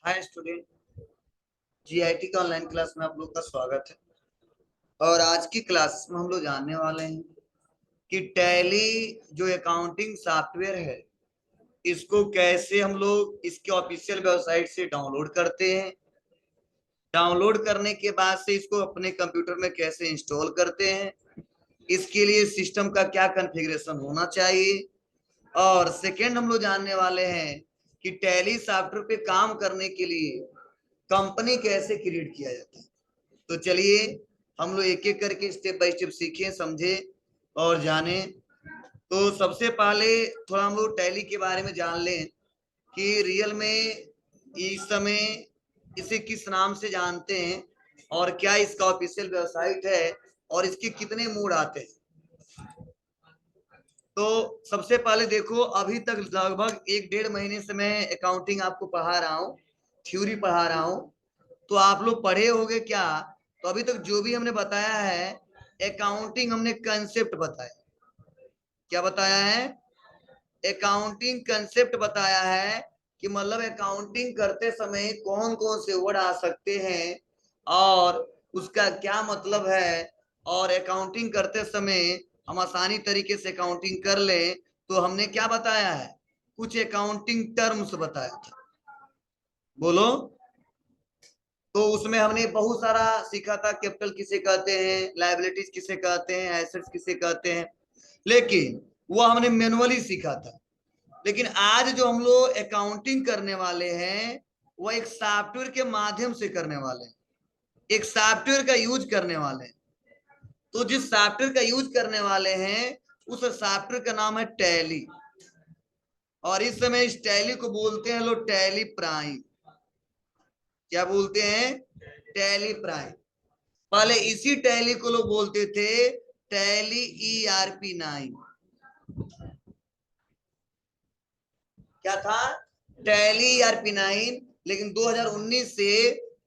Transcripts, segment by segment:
Hi student, GIT का online class में आप लोग का स्वागत है। और आज की क्लास में हम लोग जानने वाले हैं कि टैली जो अकाउंटिंग सॉफ्टवेयर है, इसको कैसे हम लोग इसके ऑफिशियल वेबसाइट से डाउनलोड करते हैं। डाउनलोड करने के बाद से इसको अपने कंप्यूटर में कैसे इंस्टॉल करते हैं, इसके लिए सिस्टम का क्या कॉन्फ़िगरेशन होना चाहिए। और सेकेंड हम लोग जानने वाले हैं कि टैली सॉफ्टवेयर पे काम करने के लिए कंपनी कैसे क्रिएट किया जाता है। तो चलिए हम लोग एक एक करके स्टेप बाय स्टेप सीखें, समझे और जाने। तो सबसे पहले थोड़ा हम लोग टैली के बारे में जान लें कि रियल में इस समय इसे किस नाम से जानते हैं और क्या इसका ऑफिशियल वेबसाइट है और इसके कितने मोड आते हैं। तो सबसे पहले देखो, अभी तक लगभग 1-1.5 महीने से मैं अकाउंटिंग आपको पढ़ा रहा हूँ, थ्योरी पढ़ा रहा हूँ। तो आप लोग पढ़े होंगे क्या? तो अभी तक जो भी हमने बताया है अकाउंटिंग, हमने कंसेप्ट बताया। क्या बताया है? अकाउंटिंग कंसेप्ट बताया है कि मतलब अकाउंटिंग करते समय कौन कौन से वर्ड आ सकते हैं और उसका क्या मतलब है। और अकाउंटिंग करते समय हम आसानी तरीके से अकाउंटिंग कर लें, तो हमने क्या बताया है? कुछ अकाउंटिंग टर्म्स बताया था, बोलो। तो उसमें हमने बहुत सारा सीखा था, कैपिटल किसे कहते हैं, लायबिलिटीज किसे कहते हैं, एसेट्स किसे कहते हैं, लेकिन वो हमने मैनुअली सीखा था। लेकिन आज जो हम लोग अकाउंटिंग करने वाले हैं वो एक सॉफ्टवेयर के माध्यम से करने वाले हैं, एक सॉफ्टवेयर का यूज करने वाले हैं। तो जिस सॉफ्टवेयर का यूज करने वाले हैं उस सॉफ्टवेयर का नाम है टैली। और इस समय इस टैली को बोलते हैं लोग टैली प्राइम। क्या बोलते हैं? Tally prime. पहले इसी टैली को लोग बोलते थे टैली ERP9। क्या था? Tally ERP9। लेकिन 2019 से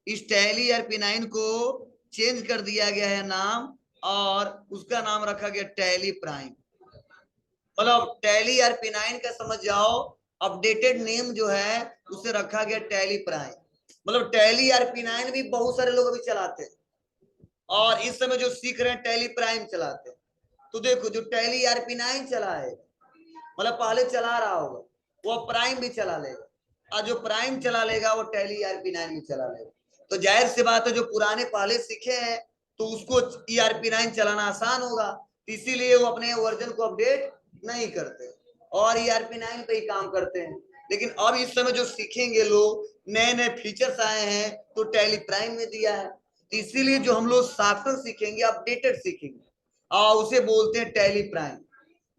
इस टैली ERP9 को चेंज कर दिया गया है नाम, और उसका नाम रखा गया टैली प्राइम। मतलब टैली ERP9 का समझ जाओ, अपडेटेड नेम जो है उसे रखा गया टैली प्राइम। मतलब टैली ERP9 भी बहुत सारे लोग अभी चलाते हैं, और इस समय जो सीख रहे हैं टैली प्राइम चलाते हैं। तो देखो, जो टैली ERP9 चला है, मतलब पहले चला रहा होगा, वो प्राइम भी चला लेगा, और जो प्राइम चला लेगा वो टैली ERP9 भी चला लेगा। तो जाहिर सी बात है, जो पुराने पहले सीखे हैं तो उसको ERP9 चलाना आसान होगा, इसीलिए वो अपने वर्जन को अपडेट नहीं करते और ERP9 पे ही काम करते हैं। लेकिन अब इस समय जो सीखेंगे लोग, नए नए फीचर्स आए हैं तो टैली प्राइम में दिया है। तो इसीलिए जो हम लोग सॉफ्टवेयर सीखेंगे अपडेटेड सीखेंगे, और उसे बोलते हैं टैली प्राइम।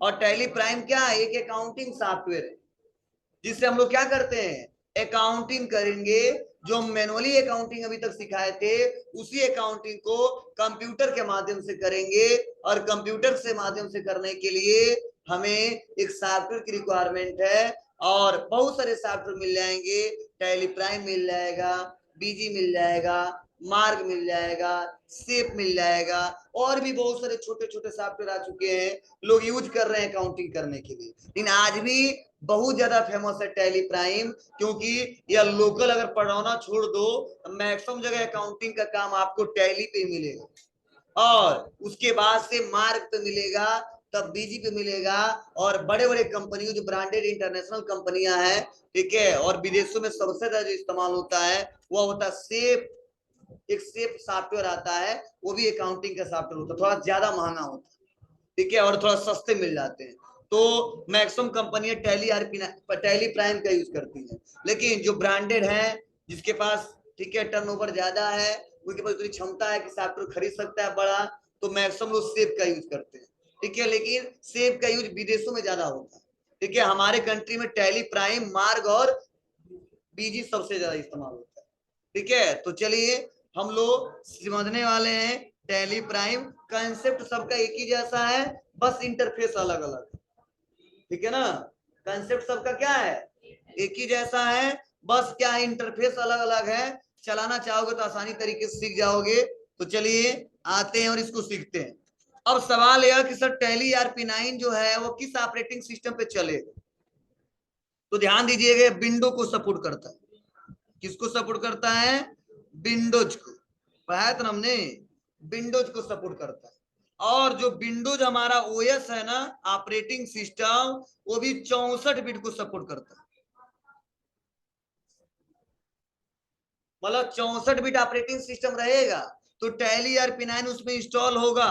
और टैली प्राइम क्या है? एक अकाउंटिंग सॉफ्टवेयर है जिससे हम लोग क्या करते हैं? अकाउंटिंग करेंगे। जो मैनुअली अकाउंटिंग अभी तक सिखाए थे उसी अकाउंटिंग को कंप्यूटर के माध्यम से करेंगे, और कंप्यूटर से माध्यम से करने के लिए हमें एक सॉफ्टवेयर की रिक्वायरमेंट है। और बहुत सारे सॉफ्टवेयर मिल जाएंगे, टैली प्राइम मिल जाएगा, बीजी मिल जाएगा, मार्ग मिल जाएगा, सेप मिल जाएगा, और भी बहुत सारे छोटे छोटे सॉफ्टवेयर आ चुके हैं, लोग यूज कर रहे हैं अकाउंटिंग करने के लिए। लेकिन आज भी बहुत ज्यादा फेमस है टैली प्राइम, क्योंकि यह लोकल अगर पढ़ाना छोड़ दो, मैक्सिमम जगह अकाउंटिंग का काम आपको टैली पे मिलेगा, और उसके बाद से मार्क पे मिलेगा, तब बीजी पे मिलेगा। और बड़े बड़े कंपनियों, जो ब्रांडेड इंटरनेशनल कंपनियां हैं, ठीक है, और विदेशों में सबसे ज्यादा जो इस्तेमाल होता है वो होता है सेप। एक सेप सॉफ्टवेयर आता है, वो भी अकाउंटिंग का सॉफ्टवेयर होता है, थोड़ा ज्यादा महंगा होता है, ठीक है, और थोड़ा सस्ते मिल जाते हैं। तो मैक्सिमम कंपनियां टैली प्राइम का यूज करती हैं। लेकिन जो ब्रांडेड है, जिसके पास, ठीक है, टर्नओवर ज्यादा है, उनके पास इतनी क्षमता है कि सॉफ्टवेयर खरीद सकता है बड़ा, तो मैक्सिमम लोग सेप का यूज करते हैं, ठीक है। लेकिन सेप का यूज विदेशों में ज्यादा होता है, ठीक है। हमारे कंट्री में टैली प्राइम, मार्ग और बीजी सबसे ज्यादा इस्तेमाल होता है, ठीक है। तो चलिए हम लोग समझने वाले हैं टैली प्राइम। कंसेप्ट सबका एक ही जैसा है, बस इंटरफेस अलग अलग, ठीक है ना। कंसेप्ट सबका क्या है? एक ही जैसा है, बस क्या है, इंटरफेस अलग अलग है। चलाना चाहोगे तो आसानी तरीके से सीख जाओगे। तो चलिए आते हैं और इसको सीखते हैं। अब सवाल यह कि सर टैली ERP9 जो है वो किस ऑपरेटिंग सिस्टम पे चलेगा? तो ध्यान दीजिएगा, विंडो को सपोर्ट करता है। किसको सपोर्ट करता है? विंडोज को। पढ़ाया था ना हमने, विंडोज को सपोर्ट करता है। और जो विंडोज हमारा ओएस है ना, ऑपरेटिंग सिस्टम, वो भी 64 बिट को सपोर्ट करता है। मतलब 64 बिट ऑपरेटिंग सिस्टम रहेगा तो टैली RP9 उसमें इंस्टॉल होगा।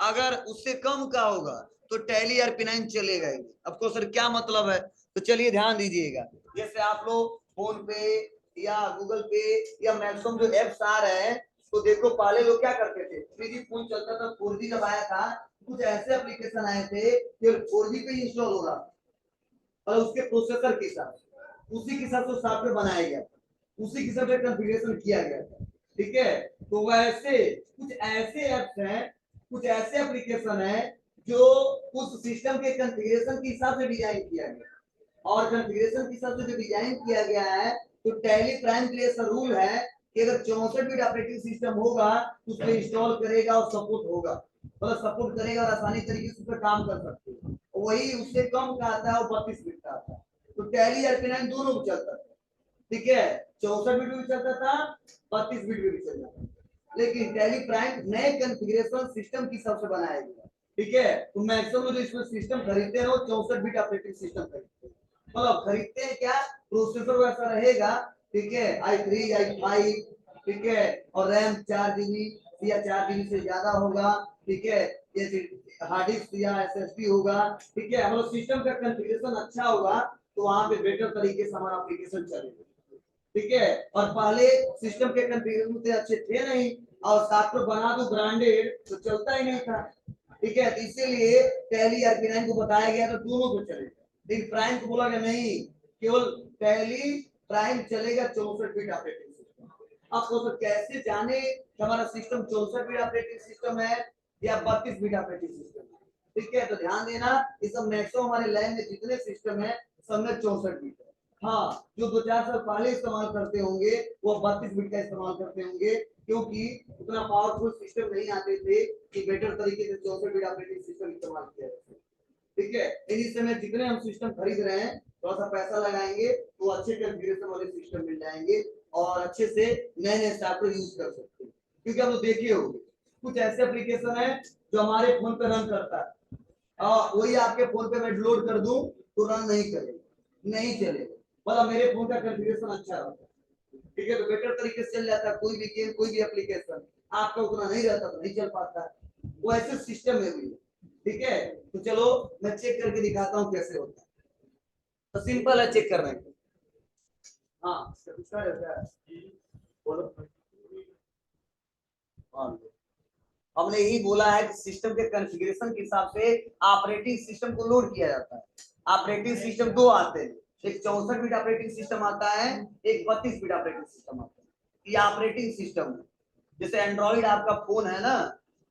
अगर उससे कम का होगा तो टैली RP9 चलेगा ही। आपको सर क्या मतलब है? तो चलिए ध्यान दीजिएगा, जैसे आप लोग फोन पे या गूगल पे या मैक्सिमम जो एप्स आ रहे हैं, तो देखो पहले लोग क्या करते थे, 3G फोन चलता था, 4G जब आया था, कुछ ऐसे एप्लीकेशन आए थे कि 4G पे इंस्टॉल हो रहा था, और उसके प्रोसेसर के साथ उसी के साथ सॉफ्टवेयर बनाया गया, उसी के साथ कॉन्फ़िगरेशन किया गया था। ठीक है, तो वैसे कुछ ऐसे ऐप्स हैं, कुछ ऐसे एप्लीकेशन हैं जो उस सिस्टम के कॉन्फ़िगरेशन के हिसाब से डिजाइन किया गया, और कॉन्फ़िगरेशन के हिसाब से जो डिजाइन किया गया है, तो टैली प्राइम के लिए ऐसा रूल है कि अगर 64 बिट ऑपरेटिंग सिस्टम होगा तो उसमें इंस्टॉल करेगा और सपोर्ट होगा, मतलब सपोर्ट करेगा और आसानी तरीके से उस पर काम कर सकते हैं। वही उससे कम का आता है, वो 32 बिट का आता है। तो टैली RP9 दोनों में चलता था। ठीक है, 64 बिट भी चलता था, 32 बिट भी चलता था, लेकिन टैली प्राइम नए कॉन्फ़िगरेशन सिस्टम की सबसे बनाया गया। ठीक है, तो मैक्सिमम जो इसमें सिस्टम खरीदते हैं वो 64 बिट ऑपरेटिंग सिस्टम खरीदते हैं। मतलब खरीदते हैं क्या, प्रोसेसर वैसा रहेगा, ठीक है, i3 i5, ठीक है, और रैम 4 GB या 4 GB से ज्यादा होगा, ठीक है, ये हार्ड डिस्क या SSD होगा, ठीक है, मतलब सिस्टम का कॉन्फ़िगरेशन अच्छा होगा तो वहां पे बेटर तरीके से हमारा एप्लीकेशन चलेगा। ठीक है, और पहले सिस्टम के कॉन्फ़िगरेशन उतने अच्छे थे नहीं, और सॉफ्टवेयर बना दो ब्रांडेड तो चलता ही नहीं था। ठीक है, तो इसीलिए टैली RP9 को बताया गया तो दोनों को चलेगा, लेकिन प्राइम को बोला गया नहीं, केवल टैली प्राइम चलेगा 64 बिट ऑपरेटिंग सिस्टम। आप सोचो कैसे जाने हमारा सिस्टम 64 बिट ऑपरेटिंग सिस्टम है या 32 बिट ऑपरेटिंग सिस्टम है? ठीक है, तो ध्यान देना, इस सब मैक्सिमम हमारे लैब में जितने सिस्टम है सब में 64 बिट है। हाँ, जो 2-4 साल पहले इस्तेमाल करते होंगे वो 32 बिट का इस्तेमाल करते होंगे, क्योंकि उतना पावरफुल सिस्टम नहीं आते थे कि बेटर तरीके से 64 बिट ऑपरेटिंग सिस्टम इस्तेमाल किया जाए। ठीक है, इस समय जितने हम सिस्टम खरीद रहे हैं, थोड़ा सा पैसा लगाएंगे तो अच्छे कॉन्फ़िगरेशन वाले सिस्टम मिल जाएंगे और अच्छे से नए नए सॉफ्टवेयर यूज कर सकते हैं। क्योंकि आप लोग देखे होंगे कुछ ऐसे एप्लीकेशन है जो हमारे फोन पे रन करता है, वही आपके फोन पे मैं लोड कर दूं तो रन नहीं करेगा, नहीं चलेगा, मतलब मेरे फोन का कॉन्फ़िगरेशन अच्छा रहता है। ठीक है, तो बेटर तरीके से चल जाता है, कोई भी गेम कोई भी एप्लीकेशन आपका उतना नहीं रहता तो नहीं चल पाता है, वो ऐसे सिस्टम में भी है। ठीक है, तो चलो मैं चेक करके दिखाता हूँ कैसे होता है, तो सिंपल है चेक करने का। हाँ बोलो। हाँ, हमने यही बोला है कि सिस्टम के कॉन्फ़िगरेशन के हिसाब से ऑपरेटिंग सिस्टम को लोड किया जाता है। ऑपरेटिंग सिस्टम दो आते हैं, एक 64 बिट ऑपरेटिंग सिस्टम आता है, एक 32 बिट ऑपरेटिंग सिस्टम आता है। ये ऑपरेटिंग सिस्टम है, जैसे एंड्रॉइड आपका फोन है ना,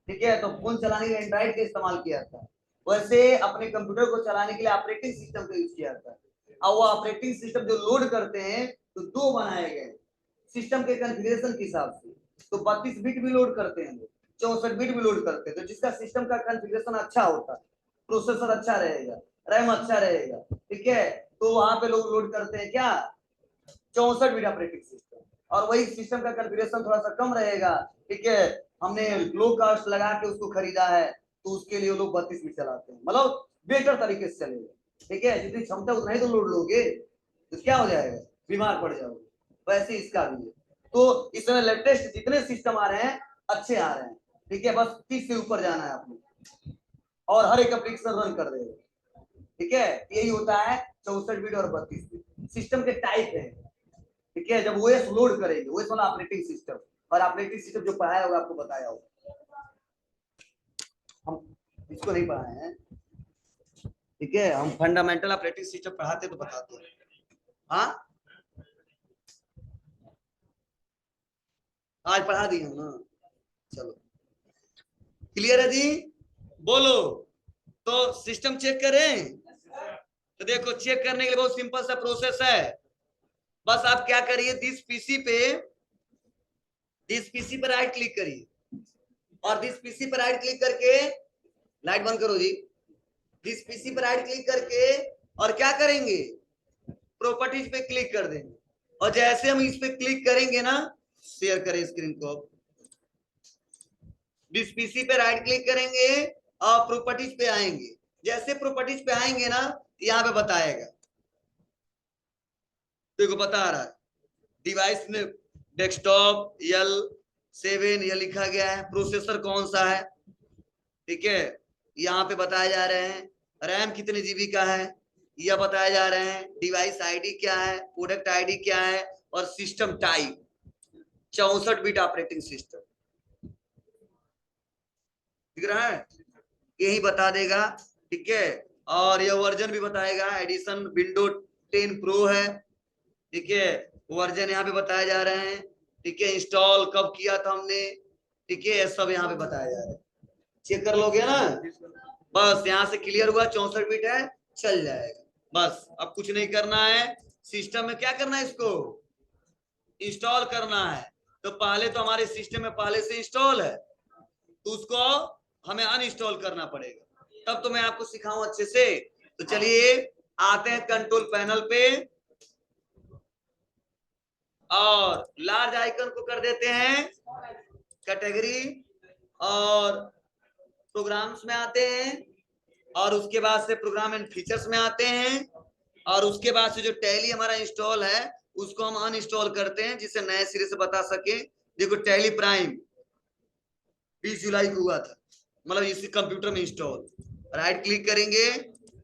ठीक है, तो फोन चलाने के लिए एंड्रॉइड का इस्तेमाल किया जाता है, वैसे अपने कंप्यूटर को चलाने के लिए ऑपरेटिंग सिस्टम का यूज किया जाता है। और वो ऑपरेटिंग सिस्टम जो लोड करते हैं तो दो बनाए गए सिस्टम के कॉन्फ़िगरेशन के हिसाब से, तो 32 बिट भी लोड करते हैं, 64 बिट भी लोड करते हैं, तो जिसका सिस्टम का कॉन्फ़िगरेशन अच्छा होता है, प्रोसेसर अच्छा रहेगा, रैम अच्छा रहेगा, ठीक है, तो वहां पे लोग लोड करते हैं क्या, 64 बिट ऑपरेटिंग सिस्टम। और वही सिस्टम का कॉन्फ़िगरेशन थोड़ा सा कम रहेगा, ठीक है, हमने लो कॉस्ट लगा के उसको खरीदा है तो उसके लिए लोग 32 बिट चलाते हैं, मतलब बेटर तरीके से चलेगा। ठीक है, जितनी क्षमता उतना ही तो लोड लोगे तो क्या हो जाएगा, बीमार पड़ जाओगे, वैसे इसका भी है। तो इस समय लेटेस्ट जितने सिस्टम आ रहे हैं अच्छे आ रहे हैं, ठीक है, बस 30 से ऊपर जाना है आपको और हर एक एप्लीकेशन रन कर देगा। ठीक है, यही होता है 64 बिट और 32 बिट सिस्टम के टाइप है। ठीक है, जब ओएस लोड करेंगे, ओएस वाला ऑपरेटिंग सिस्टम, और ऑपरेटिंग सिस्टम जो पढ़ाया होगा आपको बताया होगा, हम इसको नहीं पढ़ाए हैं। ठीक है, हम फंडामेंटल ऑपरेटिंग सिस्टम पढ़ाते तो बताते हैं। हाँ, आज पढ़ा दिए हम ना, चलो क्लियर है जी, बोलो। तो सिस्टम चेक करें, तो देखो चेक करने के लिए बहुत सिंपल सा प्रोसेस है, बस आप क्या करिए, दिस पीसी पर राइट क्लिक करिए, और दिस पीसी पर राइट क्लिक करके लाइट बंद करो जी, दिस पीसी पर राइट क्लिक करके और क्या करेंगे, प्रॉपर्टीज पे क्लिक कर देंगे, और जैसे हम इस पे क्लिक करेंगे ना, शेयर करें स्क्रीन को, जिस पीसी पे राइट क्लिक करेंगे और प्रॉपर्टीज पे आएंगे, जैसे प्रॉपर्टीज पे आएंगे ना, यहाँ पे बताएगा, देखो बता रहा है डिवाइस में डेस्कटॉप L7 यह लिखा गया है, प्रोसेसर कौन सा है, ठीक है, यहाँ पे बताया जा रहे हैं, रैम कितने जीबी का है यह बताया जा रहे हैं, डिवाइस आईडी क्या है, प्रोडक्ट आईडी क्या है, और system type 64 bit operating system, दिख रहा है, यही बता देगा, ठीक है। और यह वर्जन भी बताएगा, एडिशन विंडो 10 प्रो है, ठीक है, वर्जन यहाँ पे बताए जा रहे हैं, ठीक है, इंस्टॉल कब किया था हमने, ठीक है, सब यहाँ पे बताया जा रहा है, चेक कर लोगे ना, बस यहाँ से क्लियर हुआ, 64 बिट है, चल जाएगा, बस अब कुछ नहीं करना है, सिस्टम में क्या करना है, इसको इंस्टॉल करना है, तो पहले तो हमारे सिस्टम में पहले से इंस्टॉल है, तो उसको हमें अनइंस्टॉल करना पड़ेगा, तब तो मैं आपको सिखाऊं अच्छे से। तो चलिए आते हैं कंट्रोल पैनल पे, और लार्ज आइकन को कर देते हैं कैटेगरी, और प्रोग्राम्स में आते हैं, और उसके बाद से प्रोग्राम एंड फीचर्स में आते हैं, और उसके बाद से जो टैली हमारा इंस्टॉल है उसको हम अनइंस्टॉल करते हैं, जिसे नए सिरे से बता सके। देखो टैली प्राइम 20 जुलाई को हुआ था, मतलब इसी कंप्यूटर में इंस्टॉल, राइट क्लिक करेंगे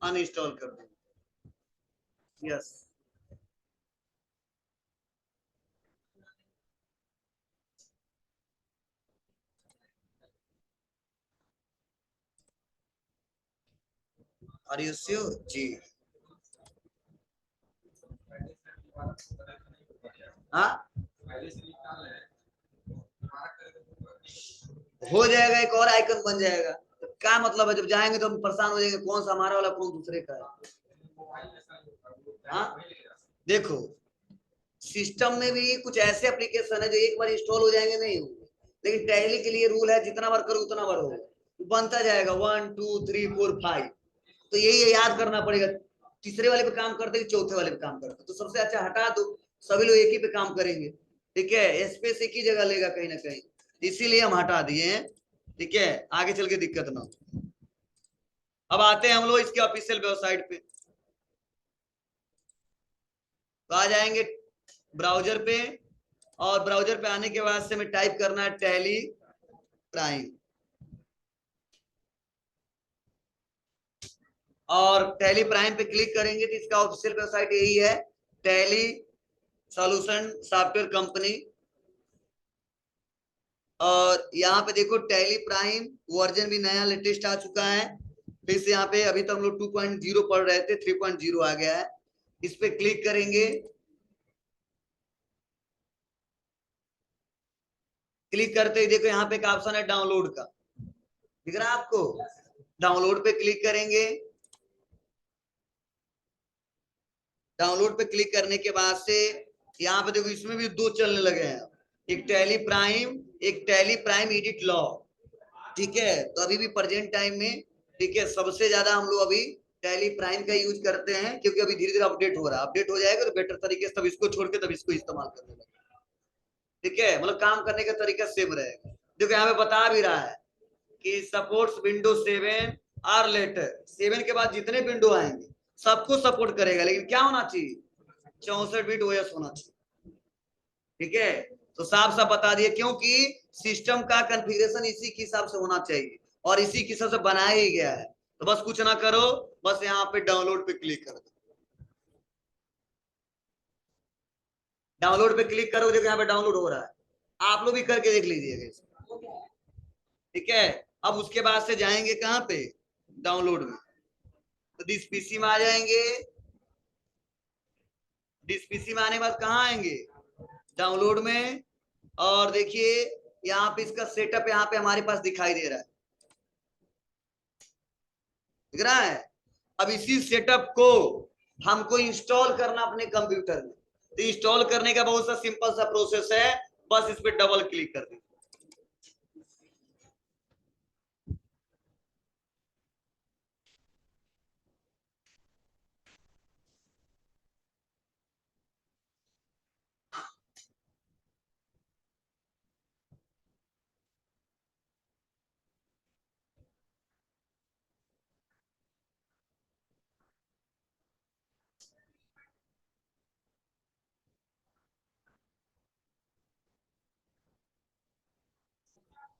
अनइंस्टॉल कर देंगे, यस। आर यू श्योर जी? हाँ हो जाएगा, एक और आइकन बन जाएगा, तो क्या मतलब है, जब जाएंगे तो हम परेशान हो जाएंगे, कौन सा हमारा वाला कौन दूसरे का है। हाँ देखो, सिस्टम में भी कुछ ऐसे एप्लीकेशन है जो एक बार इंस्टॉल हो जाएंगे नहीं होंगे, लेकिन टैली के लिए रूल है, जितना बार करो उतना बार होगा, बनता जाएगा 1 2 3 4 5, तो यही याद करना पड़ेगा, तीसरे वाले पे काम करते हैं चौथे वाले पे काम करते, तो सबसे अच्छा हटा दो, सभी लोग एक ही पे काम करेंगे, ठीक है, स्पेस एक ही जगह लेगा कहीं ना कहीं, इसीलिए हम हटा दिए हैं, ठीक है, आगे चल के दिक्कत ना हो। अब आते हैं हम लोग इसके ऑफिशियल वेबसाइट पे, तो आ जाएंगे ब्राउजर पे, और ब्राउजर पे आने के बाद से हमें टाइप करना है टैली प्राइम, और टैली प्राइम पे क्लिक करेंगे तो इसका ऑफिशियल वेबसाइट यही है, टैली सॉल्यूशन सॉफ्टवेयर कंपनी, और यहाँ पे देखो टैली प्राइम वर्जन भी नया लेटेस्ट आ चुका है, फिर से यहाँ पे अभी तो हम लोग 2.0 पढ़ रहे थे, 3.0 आ गया है, इस पे क्लिक करेंगे, क्लिक करते ही देखो यहाँ पे एक ऑप्शन है डाउनलोड का, दिख रहा है आपको, डाउनलोड पे क्लिक करेंगे, डाउनलोड पे क्लिक करने के बाद से यहाँ पे देखो इसमें भी दो चलने लगे हैं, एक टैली प्राइम, एक टैली प्राइम एडिट लॉ, ठीक है, तो अभी भी प्रेजेंट टाइम में, ठीक है, सबसे ज्यादा हम लोग अभी टैली प्राइम का यूज करते हैं, क्योंकि अभी धीरे धीरे अपडेट हो रहा है, अपडेट हो जाएगा तो बेटर तरीके से तब इसको छोड़ के तब इसको इस्तेमाल करने लगे, ठीक है, मतलब काम करने का तरीका सेम रहेगा। देखो यहाँ पे बता भी रहा है कि सपोर्ट्स विंडो 7 और लेटर, 7 के बाद जितने विंडो आएंगे सबको सपोर्ट करेगा, लेकिन क्या होना चाहिए, 64 बिट ओएस होना चाहिए, ठीक है, तो साफ साफ बता दिए, क्योंकि सिस्टम का कॉन्फ़िगरेशन इसी के हिसाब से होना चाहिए, और इसी के हिसाब से बनाया ही गया है, तो बस कुछ ना करो, बस यहाँ पे डाउनलोड पे क्लिक कर दो, डाउनलोड पे क्लिक करो, देखो यहाँ पे डाउनलोड हो रहा है, आप लोग भी करके देख लीजिएगा, ठीक है। अब उसके बाद से जाएंगे कहाँ पे, डाउनलोड में, तो दिस पीसी में आ जाएंगे, दिस पीसी में आने के बाद कहाँ आएंगे, डाउनलोड में, और देखिए यहाँ पे इसका सेटअप यहाँ पे हमारे पास दिखाई दे रहा है, दिख रहा है, अब इसी सेटअप को हमको इंस्टॉल करना अपने कंप्यूटर में, तो इंस्टॉल करने का बहुत सा सिंपल सा प्रोसेस है, बस इस पर डबल क्लिक कर दीजिए,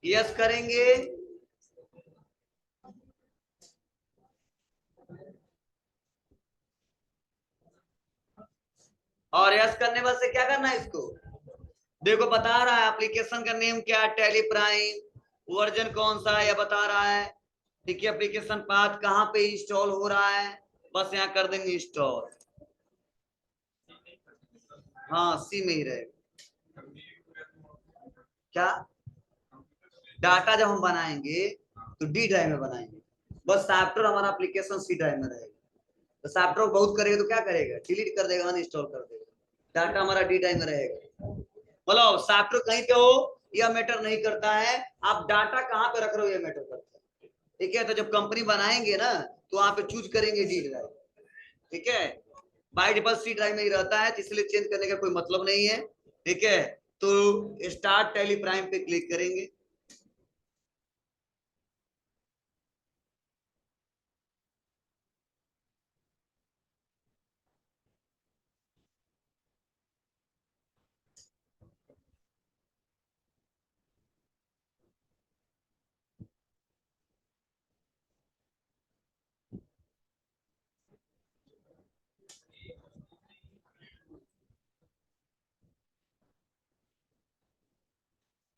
यस करेंगे, और यस करने बाद से क्या करना है इसको, देखो बता रहा है एप्लीकेशन का नेम क्या है, टैली प्राइम, वर्जन कौन सा है यह बता रहा है। ठीक है, एप्लीकेशन पाथ कहाँ पे इंस्टॉल हो रहा है, बस यहाँ कर देंगे इंस्टॉल। हाँ सी में ही रहेगा। क्या डाटा जब हम बनाएंगे तो डी ड्राइव में बनाएंगे, बस सॉफ्टवेयर हमारा एप्लीकेशन सी ड्राइव में रहेगा। तो सॉफ्टवेयर बहुत करेगा तो क्या करेगा, डिलीट कर देगा, अनइंस्टॉल कर देगा, डाटा हमारा डी ड्राइव में रहेगा। बोलो सॉफ्टवेयर कहीं पे हो यह मैटर नहीं करता है, आप डाटा कहाँ पे रख रहे हो यह मैटर करता है। ठीक है, तो जब कंपनी बनाएंगे ना तो वहां पे चूज करेंगे डी ड्राइव। ठीक है, बाय डिफॉल्ट सी ड्राइव में ही रहता है, इसलिए चेंज करने का कोई मतलब नहीं है। ठीक है, तो स्टार्ट टैली प्राइम पे क्लिक करेंगे।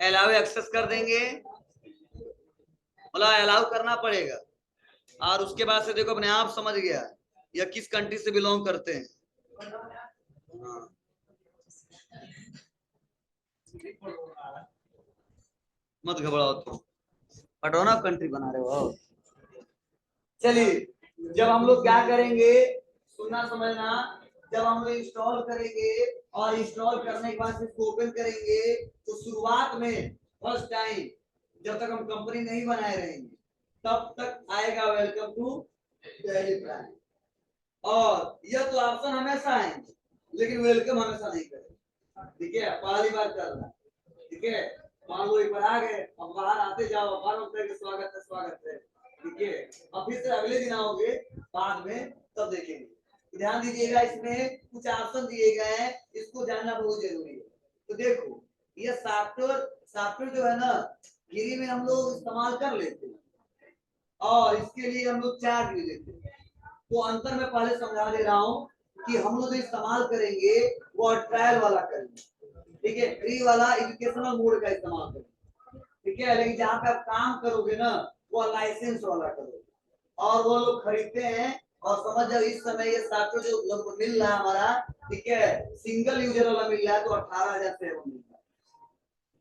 अलाउ एक्सेस कर देंगे, मतलब अलाउ करना पड़ेगा, और उसके बाद से देखो अपने आप समझ गया या किस कंट्री से बिलोंग करते हैं। हाँ। मत घबराओ तुम, पटोना कंट्री बना रहे हो। चलिए, जब हम लोग क्या करेंगे, सुनना समझना, जब हम लोग इंस्टॉल करेंगे और इंस्टॉल करने के बाद इसको ओपन करेंगे तो शुरुआत में फर्स्ट टाइम जब तक हम कंपनी नहीं बनाए रहेंगे तब तक आएगा वेलकम टू टैली प्राइम, और यह तो ऑप्शन हमेशा आएंगे लेकिन वेलकम हमेशा नहीं करेंगे। ठीक है, पहली बार कर रहा है। ठीक है, मान लो एक बार आ गए, अब बाहर आते जाओ, बार होता है कि स्वागत है स्वागत है। ठीक है, अब फिर से अगले दिन आओगे बाद में तब देखेंगे। ध्यान दीजिएगा, इसमें कुछ ऑप्शन दिए गए हैं, इसको जानना बहुत जरूरी है। तो देखो ये सॉफ्टवेयर सॉफ्टवेयर जो है ना फ्री में हम लोग इस्तेमाल कर लेते हैं, और इसके लिए हम लोग चार्ज भी देते हैं। तो अंतर मैं पहले समझा दे रहा हूँ कि हम लोग जो इस्तेमाल करेंगे वो ट्रायल वाला करेंगे। ठीक है, फ्री वाला एजुकेशनल मोड का इस्तेमाल करेंगे। ठीक है, लेकिन जहाँ पे आप काम करोगे ना वो लाइसेंस वाला करोगे, और वो लोग खरीदते हैं। और समझ जाओ इस समय ये सॉफ्टवेयर जो लोग मिल रहा है हमारा, ठीक है, सिंगल यूजर वाला मिल रहा है तो 18,000 से मिल रहा है।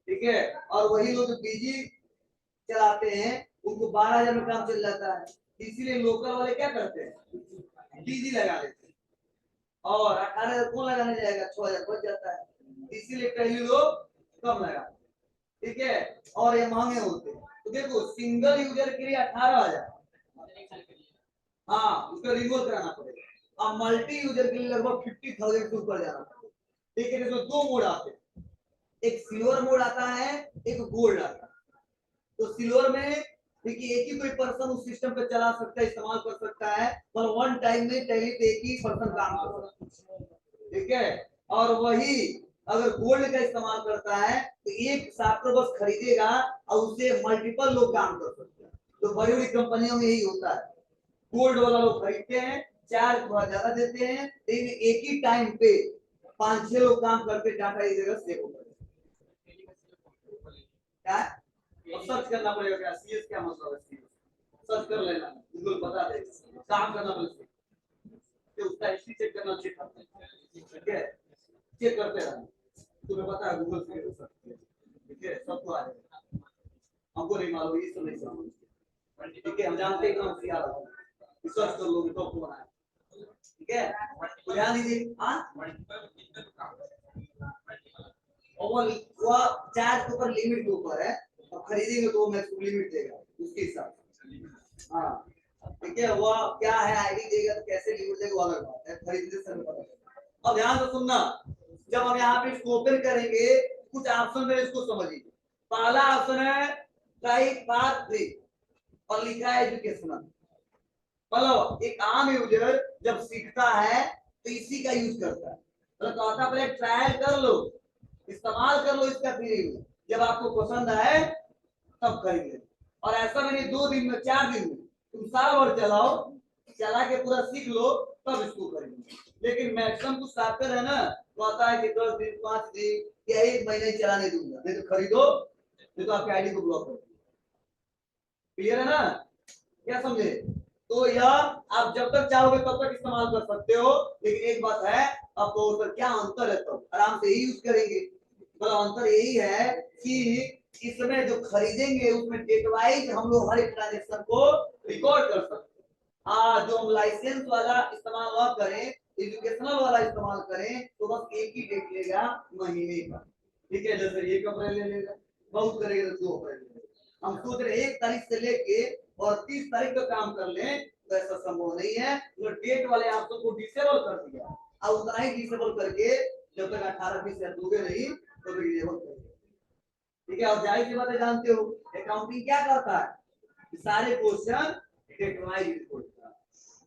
ठीक है, और वही लोग जो बीजी चलाते हैं उनको 12,000 में काम चल जाता है, इसीलिए लोकल वाले क्या करते हैं, डीजी लगा लेते हैं, और 18,000 कौन लगाने जाएगा, 6,000 बच जाता है, इसीलिए पहले लोग कम लगाते हैं। ठीक है, और ये महंगे होते हैं। तो देखो सिंगल यूजर के लिए 18,000, हाँ उसको रिन्यूअल कराना पड़ेगा, और मल्टी यूजर के लिए लगभग 50,000 से ऊपर जाना पड़ेगा। ठीक है, इसमें दो मोड आते हैं, एक सिल्वर मोड आता है, एक गोल्ड आता है। तो सिल्वर में देखिए एक ही कोई पर्सन उस सिस्टम पे चला सकता है, इस्तेमाल कर सकता है, पर वन टाइम में टैली पे एक ही पर्सन काम कर सकता है। ठीक है, और वही अगर गोल्ड का इस्तेमाल करता है तो एक सॉफ्टवेयर बस खरीदेगा और उससे मल्टीपल लोग काम कर सकते हैं। तो बड़ी बड़ी कंपनियों में यही होता है, गोल्ड वाला लोग खरीदते हैं, चार्ज थोड़ा ज्यादा देते हैं, लेकिन एक ही टाइम पे 5-6 लोग काम करके डाटा एक जगह सेव होता है। क्या अब सर्च करना पड़ेगा, क्या सीएस क्या मतलब है, सीएस सर्च कर लेना, गूगल बता देगा, काम करना पड़ेगा, कि उसका हिस्ट्री चेक करना, चेक करते हैं। ठीक है, चेक करते रहना, तुम्हें पता है गूगल से सर्च, ठीक है सबको आ जाएगा, हमको नहीं मालूम, ये सब नहीं समझ। ठीक है, हम जानते हैं कौन सी आ रहा है, सर्च कर लोगे तो आपको बनाए। ठीक है, तो ध्यान दीजिए। हाँ, और वो चार्ज के ऊपर लिमिट के ऊपर है, अब खरीदेंगे तो मैक्सिमम लिमिट देगा उसके हिसाब से। हाँ ठीक है, वो क्या है आईडी देगा तो कैसे लिमिट देगा वो अलग बात है, खरीदने से पता चलेगा। अब ध्यान से सुनना, जब हम यहाँ पे इसको ओपन करेंगे कुछ ऑप्शन में इसको समझिए। पहला ऑप्शन है टाइप पाथ 3 और लिखा है एजुकेशनल, मतलब एक आम यूजर जब सीखता है तो इसी का यूज करता है, मतलब कहता पहले ट्रायल कर लो, इस्तेमाल कर लो इसका फ्री, जब आपको पसंद आए तब खरीद लेना। और ऐसा भी नहीं 2 दिन में 4 दिन में, तुम साल भर चलाओ, चला के पूरा सीख लो तब इसको खरीदो। लेकिन मैक्सिमम कुछ सॉफ्टवेयर है ना, तो आता है कि 10 दिन 5 दिन या 1 महीने चलाने दूंगा, नहीं तो खरीदो, नहीं तो आपकी आईडी को ब्लॉक कर। क्लियर है ना, क्या समझे? तो यह आप जब तक चाहोगे तब तक इस्तेमाल कर सकते हो, लेकिन एक बात है, आपको उसका क्या अंतर है तो आराम से ही यूज करेंगे। मतलब अंतर यही है कि इसमें जो खरीदेंगे उसमें डेट वाइज हम लोग हर एक ट्रांजेक्शन को रिकॉर्ड कर सकते हैं। हाँ, जो हम लाइसेंस वाला इस्तेमाल ना करें, एजुकेशनल वाला इस्तेमाल करें, तो बस एक ही डेट लेगा महीने का। ठीक है, जैसे 1 अप्रैल ले लेगा, बहुत करेगा तो 2 अप्रैल ले लेगा। हम सोच रहे 1 तारीख से लेके और 30 तारीख का काम कर लें, तो ऐसा संभव नहीं है। तो डेट वाले ऑप्शन को डिसेबल कर दिया, अब उतना ही डिसेबल करके जब तक 18-20 दोगे नहीं तो डिसेबल करेंगे। ठीक है, और जाहिर सी बात है, जानते हो अकाउंटिंग क्या करता है, सारे क्वेश्चन डेट वाइज रिपोर्ट करता है,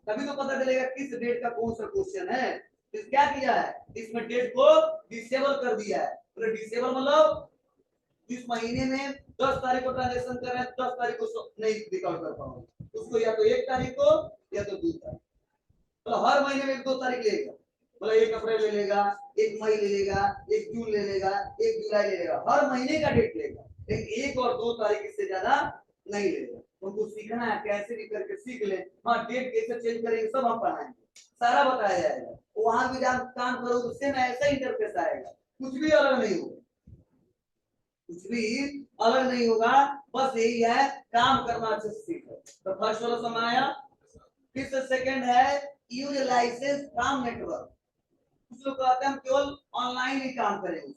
तभी तो पता चलेगा किस डेट का कौन सा क्वेश्चन है। तो क्या किया है, इसमें डेट को डिसेबल कर दिया है। तो डिसेबल मतलब जिस महीने में 10 तारीख को ट्रांजेक्शन कर रहे हैं, 10 तारीख को नहीं रिकॉर्ड कर पाओगे उसको, या तो 1 तारीख को या तो 2 तारीख। तो हर महीने में 1-2 तारीख लेगा, मतलब 1 अप्रैल ले लेगा, 1 मई ले लेगा, 1 जून ले लेगा, 1 जुलाई ले लेगा, हर महीने का डेट लेगा, लेकिन 1 और 2 तारीख इससे ज्यादा नहीं लेगा। उनको सीखना है, कैसे भी करके सीख ले। हाँ, डेट कैसे चेंज करेंगे सब हम पढ़ाएंगे, सारा बताया जाएगा। वहां भी जब काम करो उससे में ऐसा इंटरफेस आएगा, कुछ भी अलग नहीं होगा, कुछ भी अलग नहीं होगा, बस यही है काम करना अच्छे से सीखो। तो फर्स्ट वाला समझ आया। फिर सेकंड है यूज लाइसेंस फ्रॉम नेटवर्क। कुछ लोग कहते हैं हम केवल ऑनलाइन ही काम करेंगे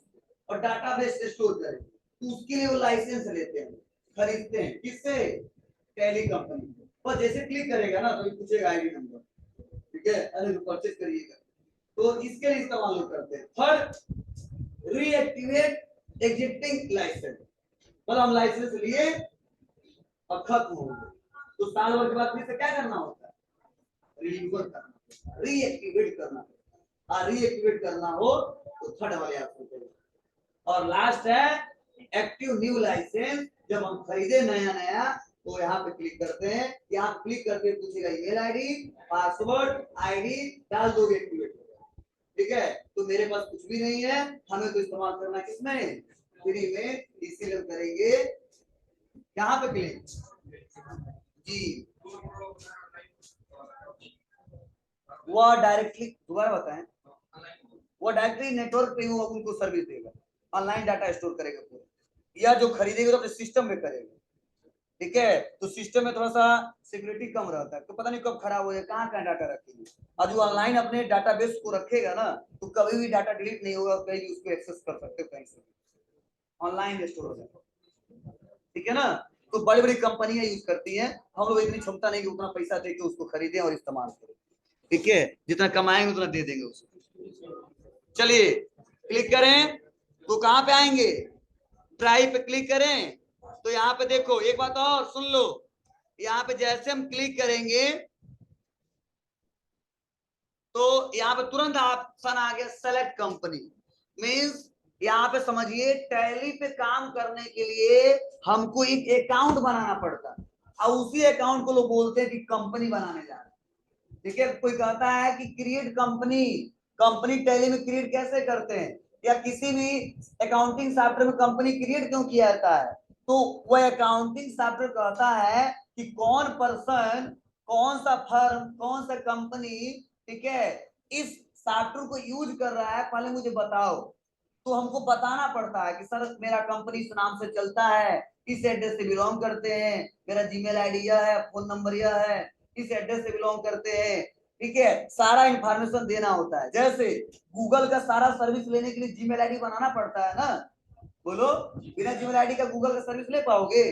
और डाटाबेस स्टोर करेंगे, तो उसके लिए वो लाइसेंस लेते हैं, खरीदते हैं, किससे? Tally company. पर जैसे क्लिक करेगा ना तो पूछेगा आईडी नंबर, ठीक है, अरे परचेज करिएगा, तो इसके लिए इस्तेमाल करते हैं। थर्ड, रीएक्टिवेट एग्जिस्टिंग लाइसेंस, मतलब हम लाइसेंस लिए और खत्म हो गए, तो साल भर के बाद फिर से क्या करना होता है, रिन्यूअल करना, रीएक्टिवेट करना। रीएक्टिवेट करना हो तो थर्ड वाले ऑप्शन पे। और लास्ट है एक्टिव न्यू लाइसेंस, जब हम खरीदे नया नया तो यहाँ पे क्लिक करते हैं, यहाँ क्लिक करके पूछेगा ईमेल आईडी, पासवर्ड, आईडी डाल दोगे, एक्टिवेट हो जाएगा। ठीक है, तो मेरे पास कुछ भी नहीं है, हमें तो इस्तेमाल करना किसमें, फ्री में, इसीलिए करेंगे यहाँ पे क्लिक जी। वो डायरेक्टली दोबारा बताएं, वो डायरेक्टली नेटवर्क पे वो उनको सर्विस देगा, ऑनलाइन डाटा स्टोर करेगा पूरा, या जो खरीदेगा तो अपने सिस्टम में करेगा। ठीक है, तो सिस्टम में थोड़ा सा सिक्योरिटी कम रहता है, तो पता नहीं कब खराब हो जाए, कहाँ डाटा रखेंगे। और जो ऑनलाइन अपने डाटाबेस को रखेगा ना, तो कभी भी डाटा डिलीट नहीं होगा, कहीं उसको एक्सेस कर सकते हो, कहीं से ऑनलाइन स्टोर हो जाएगा। ठीक है ना, तो बड़ी बड़ी कंपनियां यूज करती हैं, हम लोग इतनी क्षमता नहीं कि उतना पैसा देके उसको खरीदें और इस्तेमाल करें। ठीक है, जितना कमाएंगे उतना दे देंगे उसको। चलिए क्लिक करें तो कहां पे आएंगे, ट्राई पे क्लिक करें, तो यहाँ पे देखो एक बात और सुन लो, यहाँ पे जैसे हम क्लिक करेंगे तो यहाँ पे तुरंत ऑप्शन आ गया सेलेक्ट कंपनी। मींस यहाँ पे समझिए टैली पे काम करने के लिए हमको एक अकाउंट बनाना पड़ता है, और उसी अकाउंट को लोग बोलते हैं कि कंपनी बनाने जा रहे हैं। ठीक है, कोई कहता है कि क्रिएट कंपनी, कंपनी टैली में क्रिएट कैसे करते हैं, या किसी भी अकाउंटिंग सॉफ्टवेयर में कंपनी क्रिएट क्यों किया जाता है, तो वह अकाउंटिंग सॉफ्टवेयर कहता है कि कौन पर्सन, कौन सा फर्म, कौन सा कंपनी, ठीक है, इस सॉफ्टवेयर को यूज कर रहा है, पहले मुझे बताओ। तो हमको बताना पड़ता है कि सर मेरा कंपनी इस नाम से चलता है, इस एड्रेस से बिलोंग करते हैं, मेरा जीमेल आईडी यह है, फोन नंबर यह है, इस एड्रेस से बिलोंग करते हैं। ठीक है, सारा इंफॉर्मेशन देना होता है। जैसे गूगल का सारा सर्विस लेने के लिए जीमेल आईडी बनाना पड़ता है ना, बोलो, बिना जीमेल आईडी का गूगल का सर्विस ले पाओगे,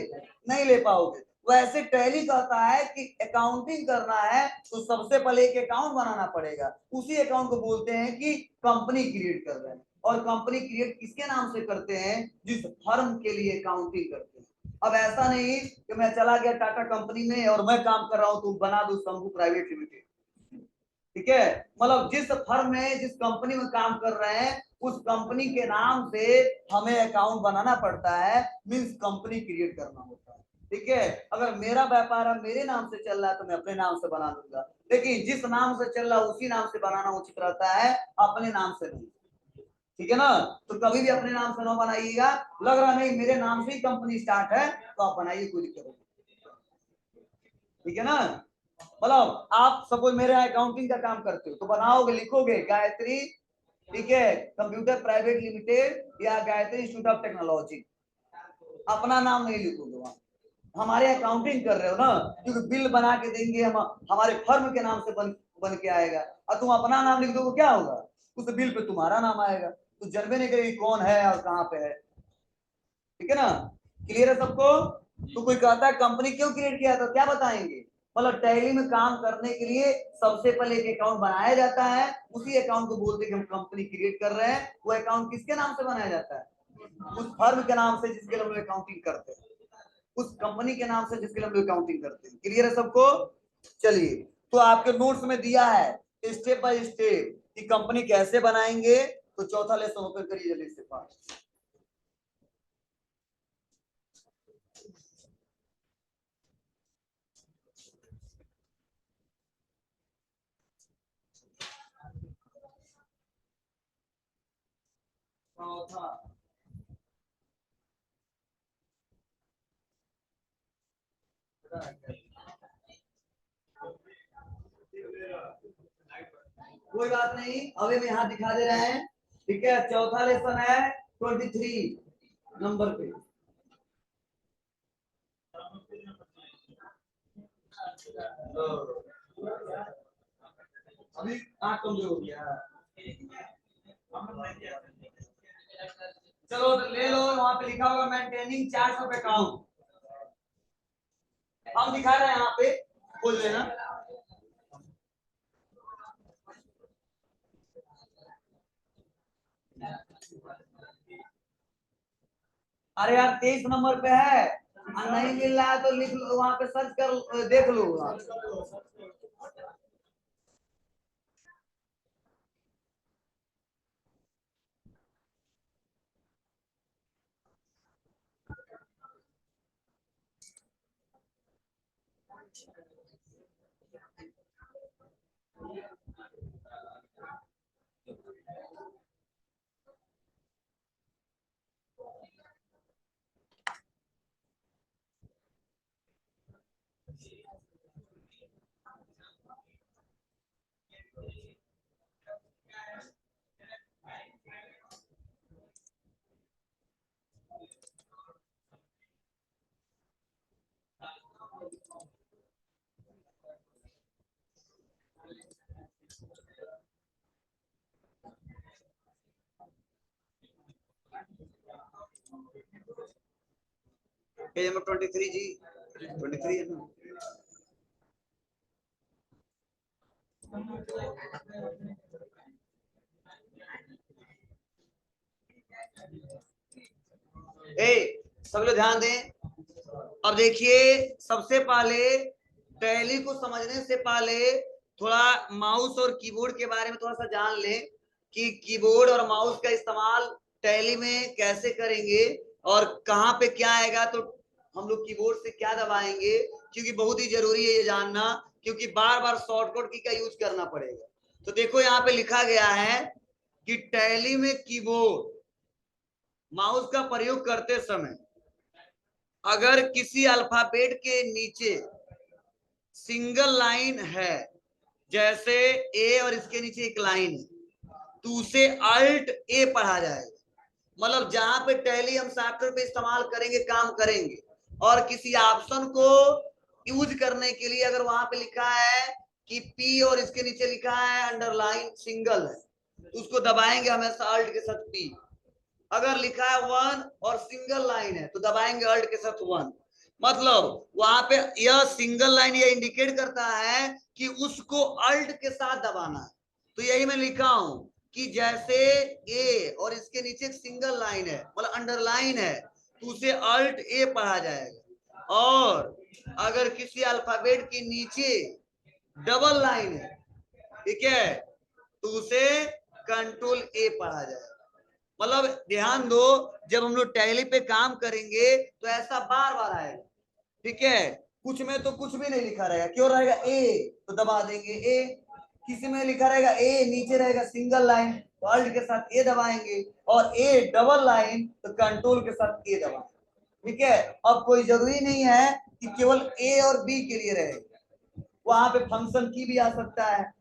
नहीं ले पाओगे। वैसे टैली कहता है कि अकाउंटिंग करना है तो सबसे पहले एक अकाउंट बनाना पड़ेगा, उसी अकाउंट को बोलते हैं कि कंपनी क्रिएट कर रहे हैं। और कंपनी क्रिएट किसके नाम से करते हैं, जिस फर्म के लिए अकाउंटिंग करते हैं। अब ऐसा नहीं कि मैं चला गया टाटा कंपनी में और मैं काम कर रहा हूं, तो बना दो शंभू प्राइवेट लिमिटेड। ठीक है, मतलब जिस फर्म में, जिस कंपनी में काम कर रहे हैं उस कंपनी के नाम से हमें अकाउंट बनाना पड़ता है, मींस कंपनी क्रिएट करना होता है। ठीक है, अगर मेरा व्यापार है मेरे नाम से चल रहा है तो मैं अपने नाम से बना लूंगा, लेकिन जिस नाम से चल रहा है उसी नाम से बनाना उचित रहता है, अपने नाम से नहीं। ठीक है ना, तो कभी भी अपने नाम से ना बनाइएगा। लग रहा नहीं मेरे नाम से ही कंपनी स्टार्ट है तो आप बनाइए, कोई दिक्कत नहीं। ठीक है ना, मतलब आप सपोज मेरे अकाउंटिंग का काम करते हो तो बनाओगे, लिखोगे गायत्री, ठीक है, कंप्यूटर प्राइवेट लिमिटेड या गायत्री इंस्टीट्यूट ऑफ टेक्नोलॉजी, अपना नाम नहीं लिखोगे वहां। हमारे अकाउंटिंग कर रहे हो ना, क्योंकि बिल बना के देंगे हम, हमारे फर्म के नाम से बन के आएगा, और तुम अपना नाम लिख दोगे क्या होगा, उस बिल पे तुम्हारा नाम आएगा, तो जानबे नहीं करेगी कौन है और कहाँ पे है। ठीक है ना, क्लियर है सबको। तो कोई कहता है कंपनी क्यों क्रिएट किया तो क्या बताएंगे, मतलब टैली में काम करने के लिए सबसे पहले एक अकाउंट बनाया जाता है, उसी अकाउंट को बोलते हैं कि हम कंपनी क्रिएट कर रहे हैं। वो अकाउंट किसके नाम से बनाया जाता है, उस फर्म के नाम से जिसके लिए हम लोग अकाउंटिंग करते हैं, उस कंपनी के नाम से जिसके लिए हम लोग अकाउंटिंग करते हैं। क्लियर है सबको। चलिए, तो आपके नोट्स में दिया है स्टेप बाय स्टेप कि कंपनी कैसे बनाएंगे, तो चौथा लेसन ओपन करिए जल्दी से पास। चौथा कोई बात नहीं, अभी हम यहाँ दिखा दे रहे हैं। ठीक है, चौथा लेसन है 23 नंबर पे। अभी आँख कमजोर हो गया, चलो तो ले लो, वहां पे लिखा होगा मेंटेनिंग चार्ट ऑफ अकाउंट, हम दिखा रहे हैं यहाँ पे, खोल लेना। अरे यार 23 नंबर पे है, नहीं मिल रहा है तो लिख लो, वहां पे सर्च कर देख लो। पेज नंबर 23 जी, 23 है ना। सब लोग ध्यान दें। अब देखिए, सबसे पहले टैली को समझने से पहले थोड़ा माउस और कीबोर्ड के बारे में थोड़ा सा जान लें कि कीबोर्ड और माउस का इस्तेमाल टैली में कैसे करेंगे और कहाँ पे क्या आएगा, तो हम लोग कीबोर्ड से क्या दबाएंगे, क्योंकि बहुत ही जरूरी है ये जानना, क्योंकि बार बार शॉर्टकट की का यूज करना पड़ेगा। तो देखो यहाँ पे लिखा गया है कि टैली में कीबोर्ड माउस का प्रयोग करते समय अगर किसी अल्फाबेट के नीचे सिंगल लाइन है, जैसे ए और इसके नीचे एक लाइन है, तो उसे अल्ट ए पढ़ा जाएगा। मतलब जहां पे टैली हम सॉफ्टवेयर पे इस्तेमाल करेंगे, काम करेंगे, और किसी ऑप्शन को यूज करने के लिए अगर वहां पे लिखा है कि पी और इसके नीचे लिखा है अंडरलाइन सिंगल है, तो उसको दबाएंगे हमेशा अल्ट के साथ पी। अगर लिखा है वन और सिंगल लाइन है तो दबाएंगे अल्ट के साथ वन। मतलब वहां पे यह सिंगल लाइन ये इंडिकेट करता है कि उसको अल्ट के साथ दबाना है। तो यही मैं लिखा हूं कि जैसे ए और इसके नीचे एक सिंगल लाइन है, मतलब अंडरलाइन है, तो उसे अल्ट ए पढ़ा जाएगा। और अगर किसी अल्फाबेट के नीचे डबल लाइन है, ठीक है, तो उसे कंट्रोल ए पढ़ा जाएगा। मतलब ध्यान दो, जब हम लोग टैली पे काम करेंगे तो ऐसा बार बार आएगा, ठीक है। कुछ में तो कुछ भी नहीं लिखा रहेगा, क्यों रहेगा ए, तो दबा देंगे ए। किसी में लिखा रहेगा ए, नीचे रहेगा सिंगल लाइन, तो अल्ट के साथ ए दबाएंगे, और ए डबल लाइन तो कंट्रोल के साथ ए दबाएंगे, ठीक है। अब कोई जरूरी नहीं है कि केवल ए और बी के लिए रहे, वहां पे फंक्शन की भी आ सकता है,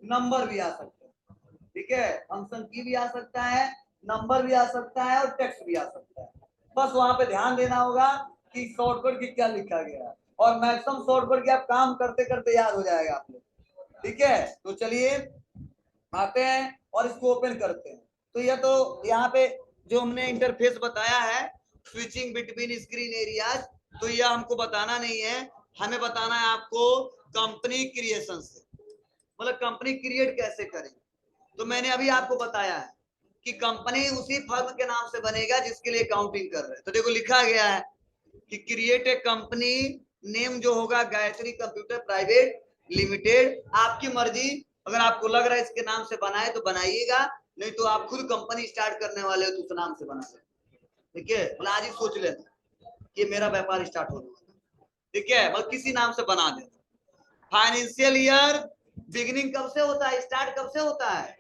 नंबर भी आ सकता है, ठीक है। फंक्शन की भी आ सकता है, नंबर भी आ सकता है, और टेक्स्ट भी आ सकता है। बस वहां पे ध्यान देना होगा कि शॉर्टकट की क्या लिखा गया है, और मैक्सिमम शॉर्टकट की आप काम करते करते याद हो जाएगा आप लोग, ठीक है। तो चलिए आते हैं और इसको ओपन करते हैं। तो यह तो यहाँ पे जो हमने इंटरफेस बताया है, स्विचिंग बिटवीन स्क्रीन एरियाज, तो यह हमको बताना नहीं है, हमें बताना है आपको कंपनी क्रिएशन से, मतलब कंपनी क्रिएट कैसे करें। तो मैंने अभी आपको बताया है कि कंपनी उसी फर्म के नाम से बनेगा जिसके लिए काउंटिंग कर रहे हैं। तो देखो लिखा गया है कि क्रिएट ए कंपनी, नेम जो होगा गायत्री कंप्यूटर प्राइवेट लिमिटेड। आपकी मर्जी, अगर आपको लग रहा है इसके नाम से बनाए तो बनाइएगा, नहीं तो आप खुद कंपनी स्टार्ट करने वाले हो तो उस नाम से बना लें, ठीक है। मतलब आज ही सोच लेना कि मेरा व्यापार स्टार्ट होने वाला है, ठीक है, मतलब किसी नाम से बना देना। फाइनेंशियल ईयर बिगिनिंग कब से होता है, स्टार्ट कब से होता है।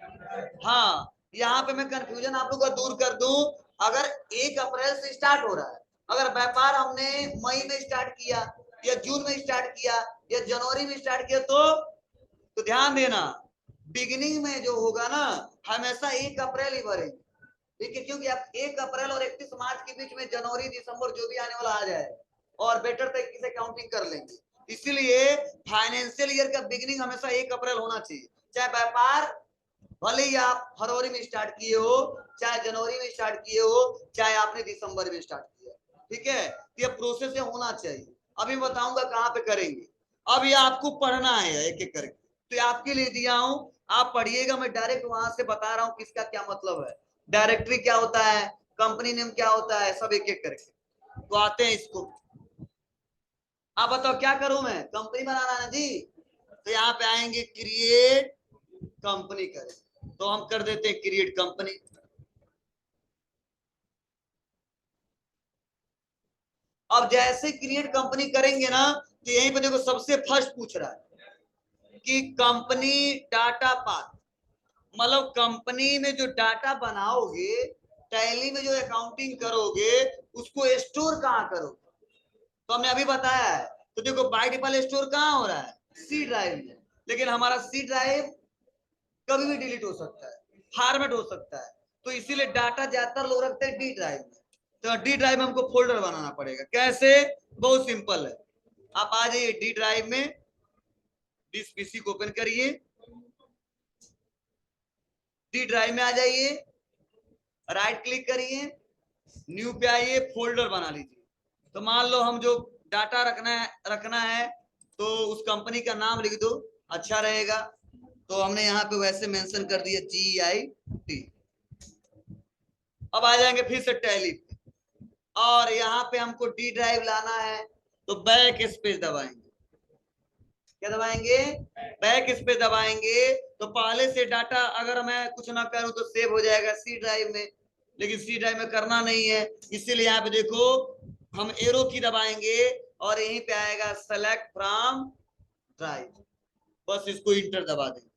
हाँ, यहाँ पे मैं कंफ्यूजन आप लोग का दूर कर दूं, अगर 1 अप्रैल से स्टार्ट हो रहा है, अगर व्यापार हमने मई में स्टार्ट किया, या जून में स्टार्ट किया, या जनवरी में स्टार्ट किया, तो ध्यान देना बिगिनिंग में जो होगा ना, हमेशा 1 अप्रैल ही भरेंगे, ठीक है। क्योंकि आप 1 अप्रैल और 31 मार्च के बीच में जनवरी दिसंबर जो भी आने वाला आ जाए, और बेटर तरीके से काउंटिंग कर लेंगे। इसीलिए फाइनेंशियल ईयर का बिगिनिंग हमेशा 1 अप्रैल होना चाहिए, चाहे व्यापार भले ही आप फरवरी में स्टार्ट किए हो, चाहे जनवरी में स्टार्ट किए हो, चाहे आपने दिसंबर में स्टार्ट किया, ठीक है। ये प्रोसेस होना चाहिए। अभी बताऊंगा कहाँ पे करेंगे, अब ये आपको पढ़ना है एक एक करके, तो आपके लिए दिया हूं, आप पढ़िएगा। मैं डायरेक्ट वहां से बता रहा हूँ किसका क्या मतलब है, डायरेक्टरी क्या होता है, कंपनी नेम क्या होता है, सब एक एक करके। तो आते हैं इसको, आप बताओ क्या करूं मैं, कंपनी बनाना है जी, तो यहाँ पे आएंगे क्रिएट कंपनी करें, तो हम कर देते हैं क्रिएट कंपनी। अब जैसे क्रिएट कंपनी करेंगे ना, तो यहीं पे देखो सबसे फर्स्ट पूछ रहा है कि कंपनी डाटा पाथ, मतलब कंपनी में जो डाटा बनाओगे, टैली में जो अकाउंटिंग करोगे, उसको स्टोर कहाँ करोगे। तो हमने अभी बताया है, तो देखो बाय डिफॉल्ट स्टोर कहाँ हो रहा है, सी ड्राइव में, लेकिन हमारा सी ड्राइव कभी भी डिलीट हो सकता है, फॉर्मेट हो सकता है, तो इसीलिए डाटा ज्यादातर लोग रखते हैं डी ड्राइव में। तो डी ड्राइव में हमको फोल्डर बनाना पड़ेगा, कैसे, बहुत सिंपल है। आप आ जाइए डी ड्राइव में, डिस पीसी को ओपन करिए, डी ड्राइव में आ जाइए, राइट क्लिक करिए, न्यू पे आइए, फोल्डर बना लीजिए। तो मान लो हम जो डाटा रखना है तो उस कंपनी का नाम लिख दो, अच्छा रहेगा। तो हमने यहाँ पे वैसे मेंशन कर दिया GIT। अब आ जाएंगे फिर से टैली, और यहाँ पे हमको डी ड्राइव लाना है, तो बैक स्पेस दबाएंगे, क्या दबाएंगे, बैक स्पेस दबाएंगे। तो पहले से डाटा अगर मैं कुछ ना करूं तो सेव हो जाएगा सी ड्राइव में, लेकिन सी ड्राइव में करना नहीं है, इसीलिए यहाँ पे देखो हम एरो की दबाएंगे, और यहीं पे आएगा सेलेक्ट फ्रॉम ड्राइव, बस इसको इंटर दबा देंगे।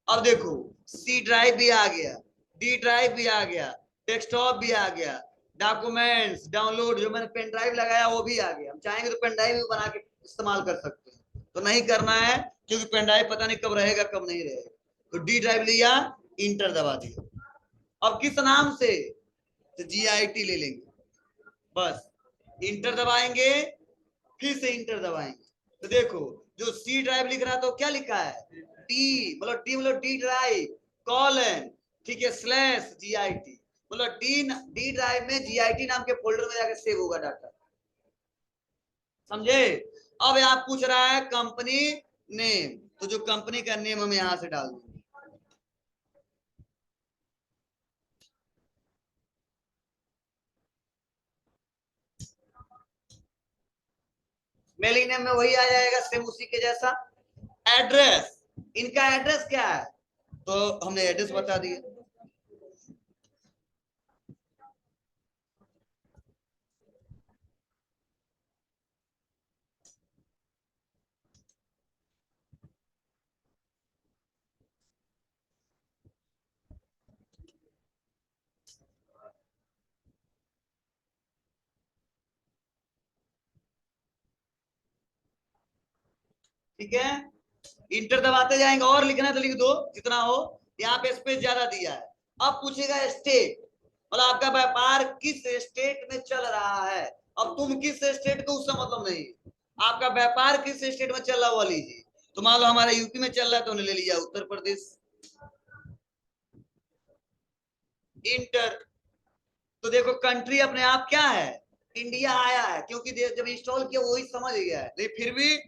अब देखो सी ड्राइव भी आ गया, डी ड्राइव भी आ गया, डेस्कटॉप भी आ गया, डॉक्यूमेंट्स डाउनलोड जो मैंने पेन ड्राइव लगाया वो भी आ गया। हम चाहेंगे तो पेन ड्राइव भी बना के इस्तेमाल कर सकते हैं, तो नहीं करना है क्योंकि पेन ड्राइव पता नहीं कब रहेगा कब नहीं रहेगा। तो डी ड्राइव लिया, इंटर दबा दिया। अब किस नाम से, तो GIT ले लेंगे, बस इंटर दबाएंगे, फिर से इंटर दबाएंगे। तो देखो जो सी ड्राइव लिख रहा था तो क्या लिखा है, डी मतलब डी ड्राइव कॉलन, ठीक है, स्लैश GIT, मतलब डी ड्राइव में GIT नाम के फोल्डर में जाकर सेव होगा डाटा, समझे। अब यहाँ पूछ रहा है कंपनी नेम, तो जो कंपनी का नेम हम यहाँ से डाल देंगे, मेलिंग नेम में वही आ जाएगा सेम उसी के जैसा। एड्रेस, इनका एड्रेस क्या है, तो हमने एड्रेस बता दिया। ठीक है, इंटर दबाते जाएंगे, और लिखना है तो लिख दो जितना हो, यहाँ पे स्पेस ज्यादा दिया है। अब पूछेगा स्टेट, मतलब आपका व्यापार किस स्टेट में चल रहा है। अब तुम किस स्टेट को, उसका मतलब नहीं, आपका व्यापार किस स्टेट में चल रहा वो लीजिए। तो मान लो हमारा यूपी में चल रहा है तो उन्होंने ले लिया उत्तर प्रदेश। इंटर, तो देखो कंट्री अपने आप क्या है, इंडिया आया है, क्योंकि जब इंस्टॉल किया वही समझ गया है, लेकिन फिर भी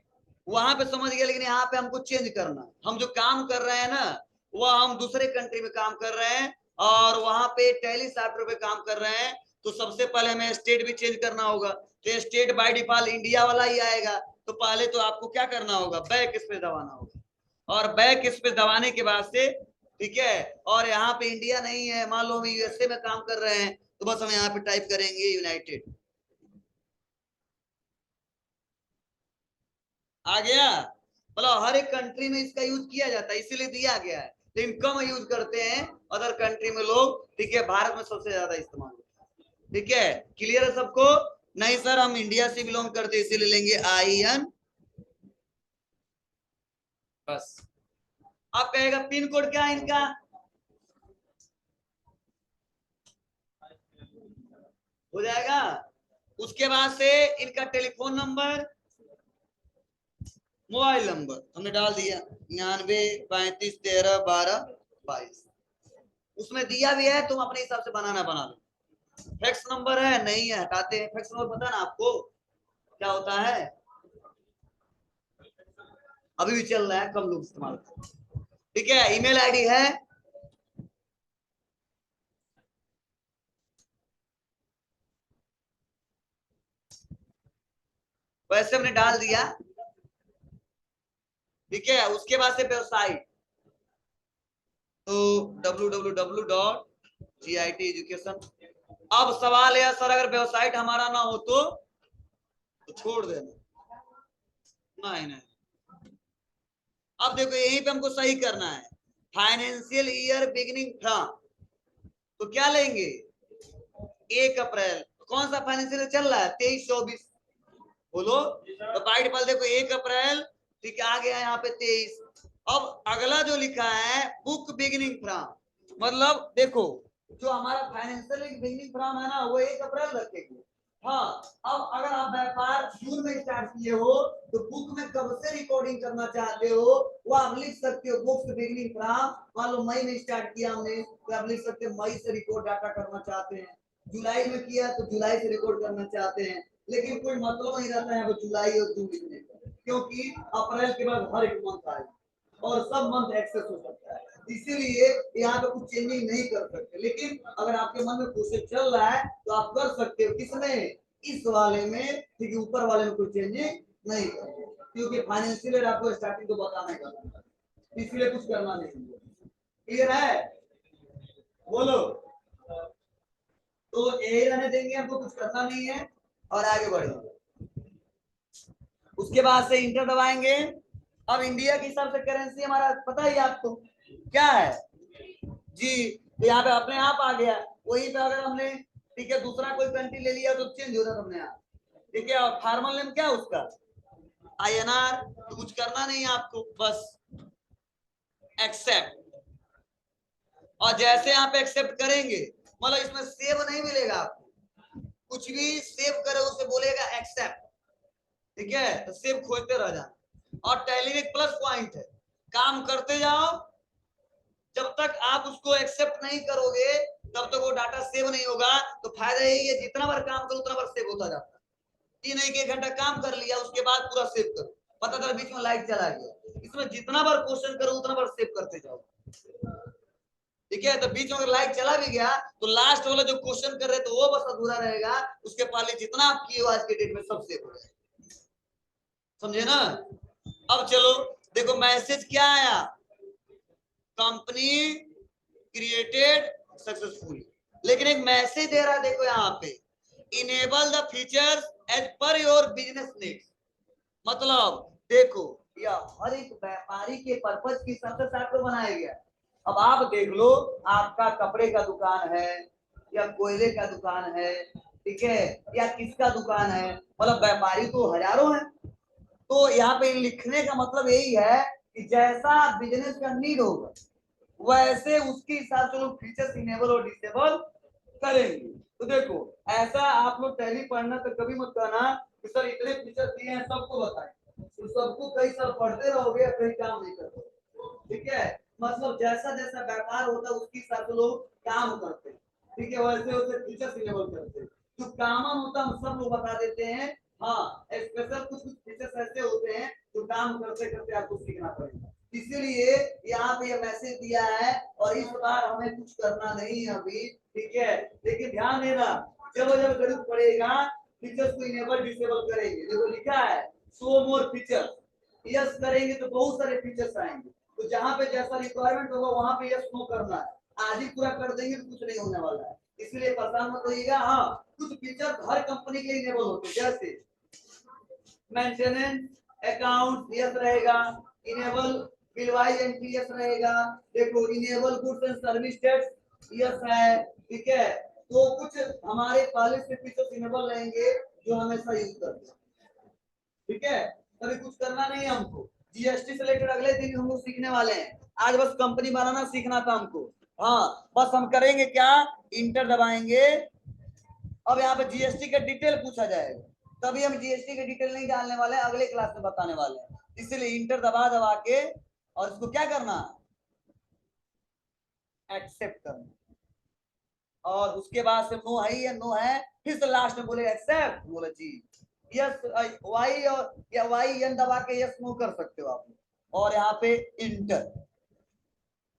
वहां पे समझ गया, लेकिन यहाँ पे हमको चेंज करना, हम जो काम कर रहे हैं ना वह हम दूसरे कंट्री में काम कर रहे हैं और वहां पे टैली सॉफ्टवेयर पे काम कर रहे हैं। तो सबसे पहले हमें स्टेट भी चेंज करना होगा, तो स्टेट बाय डिफॉल्ट इंडिया वाला ही आएगा। तो पहले तो आपको क्या करना होगा, बैक स्पेस दबाना होगा, और बैक स्पेस दबाने के बाद से, ठीक है, और यहाँ पे इंडिया नहीं है, मान लो हम यूएसए में काम कर रहे हैं, तो बस हम यहाँ पे टाइप करेंगे यूनाइटेड। आ गया, मतलब हर एक कंट्री में इसका यूज किया जाता है, इसीलिए दिया गया है, लेकिन कम यूज करते हैं अदर कंट्री में लोग, ठीक है, भारत में सबसे ज्यादा इस्तेमाल होता है। ठीक है, क्लियर है सबको। नहीं सर हम इंडिया से बिलोंग करते हैं इसीलिए लेंगे IN, बस। अब कहेगा पिन कोड क्या है इनका, हो जाएगा। उसके बाद से इनका टेलीफोन नंबर, मोबाइल नंबर हमने डाल दिया 99 35 13 12 22, उसमें दिया भी है, तुम अपने हिसाब से बनाना बना लो। फैक्स नंबर है, नहीं है हटाते हैं, फैक्स नंबर पता ना आपको क्या होता है, अभी भी चल रहा है, कम लोग इस्तेमाल करते हैं। ठीक है, ईमेल आईडी है, वैसे हमने डाल दिया। ठीक है, उसके बाद से वेबसाइट, तो www.git education। अब सवाल है सर अगर वेबसाइट हमारा ना हो तो छोड़ देना, नहीं नहीं। अब देखो यहीं पे हमको सही करना है, फाइनेंशियल ईयर बिगिनिंग फ्रॉम, तो क्या लेंगे 1 अप्रैल, कौन सा फाइनेंशियल चल रहा है 23-24, बोलो। तो बाइट डिफॉल्ट देखो 1 अप्रैल, ठीक है, आ गया यहाँ पे 23। अब अगला जो लिखा है बुक बिगिनिंग फ्रॉम, मतलब देखो जो हमारा फाइनेंशियल बिगिनिंग फ्रॉम है ना वो 1 अप्रैल रखेंगे। हाँ, अब अगर आप व्यापार जून में स्टार्ट किए हो तो बुक में कब से रिकॉर्डिंग करना चाहते हो वो आप लिख सकते हो, बुक्स बिगिनिंग फ्रॉम, मान लो मई में स्टार्ट किया हमने तो आप लिख सकते हो मई से रिकॉर्ड डाटा करना चाहते हैं, जुलाई में किया तो जुलाई से रिकॉर्ड करना चाहते हैं, लेकिन कोई मतलब नहीं रहता है वो जुलाई और जून लिखने का, क्योंकि अप्रैल के बाद हर एक मंथ आएगा और सब मंथ एक्सेस हो सकता है, इसीलिए यहाँ पे कुछ चेंजिंग नहीं कर सकते। लेकिन अगर आपके मन में क्वेश्चन चल रहा है तो आप कर सकते हो, किसमें, इस वाले में, ठीक है, ऊपर वाले में कोई चेंजिंग नहीं करेंगे, क्योंकि फाइनेंशियल आपको स्टार्टिंग तो बताना है, इसलिए कुछ करना नहीं। क्लियर है, बोलो। तो यही रहने देंगे, हमको कुछ करना नहीं है और आगे बढ़ेंगे। उसके बाद से इंटर दबाएंगे। अब इंडिया के हिसाब से करेंसी हमारा पता ही आपको क्या है जी, तो यहाँ पे अपने आप आ गया, वहीं पे अगर हमने, ठीक है, दूसरा कोई कंट्री ले लिया तो चेंज हो जाता अपने आप। ठीक है, और फार्मल नेम क्या उसका INR, तो कुछ करना नहीं है आपको, बस एक्सेप्ट, और जैसे आप एक्सेप्ट करेंगे मतलब इसमें सेव नहीं मिलेगा आपको, कुछ भी सेव करे उसे बोलेगा एक्सेप्ट, ठीक है, तो सेव खोजते रह जाना। और टैली एक प्लस पॉइंट है, काम करते जाओ, जब तक आप उसको एक्सेप्ट नहीं करोगे तब तक वो डाटा सेव नहीं होगा। तो फायदा यही है जितना बार काम करो उतना बार सेव होता जाता है, नहीं कि 1 घंटा काम कर लिया उसके बाद पूरा सेव करो, पता चला बीच में लाइट चला गया, इसमें जितना बार क्वेश्चन करो उतना बार सेव करते जाओ। ठीक है, तो बीच में अगर लाइट चला भी गया तो लास्ट वाला जो क्वेश्चन कर रहे तो वो बस अधूरा रहेगा, उसके पहले जितना आप किए हो आज के डेट में सब सेव हो जाएगा, समझे ना। अब चलो देखो मैसेज क्या आया, कंपनी क्रिएटेड सक्सेसफुली, लेकिन एक मैसेज दे रहा है देखो यहाँ पे, enable the features as per your business needs, मतलब देखो यह हर एक व्यापारी के पर्पज की सबसे साथ को बनाया गया। अब आप देख लो आपका कपड़े का दुकान है या कोयले का दुकान है, ठीक है, या किसका दुकान है, मतलब व्यापारी तो हजारों हैं, तो यहाँ पे लिखने का मतलब यही है कि जैसा बिजनेस का नीड होगा वैसे उसके हिसाब से लोग फीचर्स इनेबल और डिसेबल करेंगे। तो देखो ऐसा आप लोग टैली पढ़ना तो कभी मत कहना कि सर इतने फीचर्स दिए हैं सबको बताएं, तो सबको कई साल पढ़ते रहोगे या कहीं काम नहीं करते। ठीक है, मतलब जैसा जैसा व्यापार होता है उसके हिसाब से लोग काम करते हैं। ठीक है, वैसे वैसे फीचर्स इनेबल करते हैं। जो कॉमन होता है हम सब लोग बता देते हैं। हाँ, स्पेशल कुछ कुछ फीचर्स ऐसे होते हैं जो काम करते करते आपको सीखना पड़ेगा। इसीलिए यहाँ पे ये मैसेज दिया है और इस बार हमें कुछ करना नहीं है अभी। ठीक है, लेकिन ध्यान देना जब जब जरूरत पड़ेगा फीचर्स को इनेबल डिसेबल करेंगे। देखो लिखा है शो मोर फीचर्स, यस करेंगे तो बहुत सारे फीचर्स आएंगे। तो जहां पे जैसा रिक्वायरमेंट होगा वहां पे यस नो करना है। आज ही पूरा कर देंगे तो कुछ नहीं होने वाला है, इसलिए परेशान मत होइएगा। हाँ, कुछ फीचर हर कंपनी के इनेबल होते हैं, जैसे मेंटेनेंस अकाउंट यस रहेगा, enable bill wise entry yes रहेगा। देखो enable goods and service tax yes है। ठीक है, तो कुछ हमारे पहले से फीचर्स इनेबल रहेंगे जो हमेशा यूज करते हैं। ठीक है, कभी कुछ करना नहीं है हमको। जीएसटी से रिलेटेड अगले दिन हम लोग सीखने वाले हैं। आज बस कंपनी बनाना सीखना था हमको। हाँ, बस हम करेंगे क्या, इंटर दबाएंगे। अब यहाँ पे जीएसटी का डिटेल पूछा जाएगा, तभी हम जीएसटी के डिटेल नहीं डालने वाले, अगले क्लास में बताने वाले हैं। इसलिए इंटर दबा दबा के और इसको क्या करना, एक्सेप्ट करना। और उसके बाद से नो है या नो है, फिर से लास्ट में बोले एक्सेप्ट, बोले जी यस, वाई और या वाई एन दबा के यस नो कर सकते हो आप। और यहाँ पे इंटर।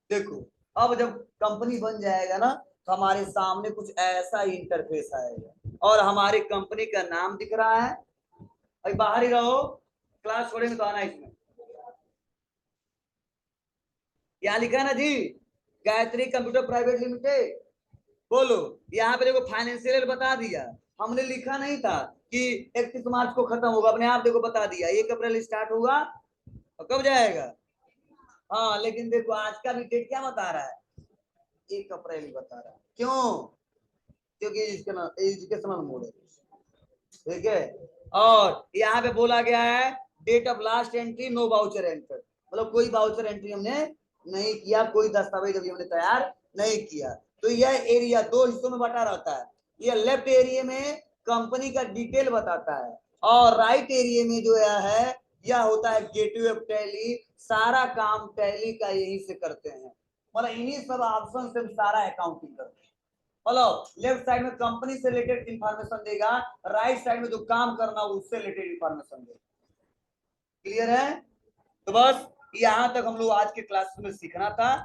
देखो अब जब कंपनी बन जाएगा ना तो हमारे सामने कुछ ऐसा इंटरफेस आएगा और हमारी कंपनी का नाम दिख रहा है। अभी बाहर ही रहो, क्लास छोड़ेंगे तो आना इसमें। यहाँ लिखा है ना जी, गायत्री कंप्यूटर प्राइवेट लिमिटेड। बोलो, यहाँ पे देखो फाइनेंशियल बता दिया, हमने लिखा नहीं था कि 31 मार्च को खत्म होगा, अपने आप देखो बता दिया 1 अप्रैल स्टार्ट होगा और कब जाएगा। हाँ, लेकिन देखो आज का भी डेट क्या बता रहा है, 1 अप्रैल ही बता रहा है। क्यों, क्योंकि एजुकेशनल मोड है। ठीक है, और यहाँ पे बोला गया है date of last entry no voucher enter, मतलब कोई वाउचर एंट्री हमने नहीं किया, कोई दस्तावेज अभी हमने तैयार नहीं किया। तो यह एरिया 2 हिस्सों में बटा रहता है। यह लेफ्ट एरिया में कंपनी का डिटेल बताता है और राइट एरिया में जो है यह होता है गेटवे ऑफ टैली। सारा काम टैली का यहीं से करते हैं, मतलब इन्हीं सब ऑप्शन से सारा अकाउंटिंग करते हैं। हेलो, लेफ्ट साइड में कंपनी से रिलेटेड इंफॉर्मेशन देगा, राइट साइड में जो काम करना उससे रिलेटेड इंफॉर्मेशन देगा। क्लियर है, तो बस यहाँ तक हम लोग आज के क्लास में सीखना था।